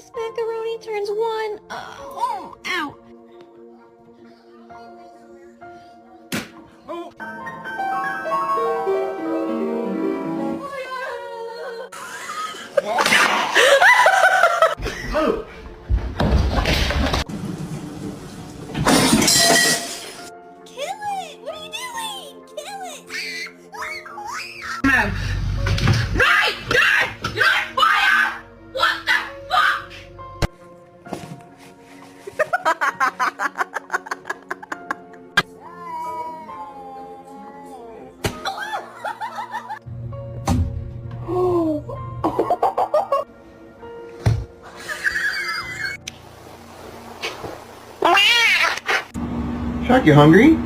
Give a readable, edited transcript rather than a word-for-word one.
Macaroni turns 1. Ow. Move! Kill it! What are you doing? Kill it! Man! Right! You're on fire! What the fuck? Shark, you hungry?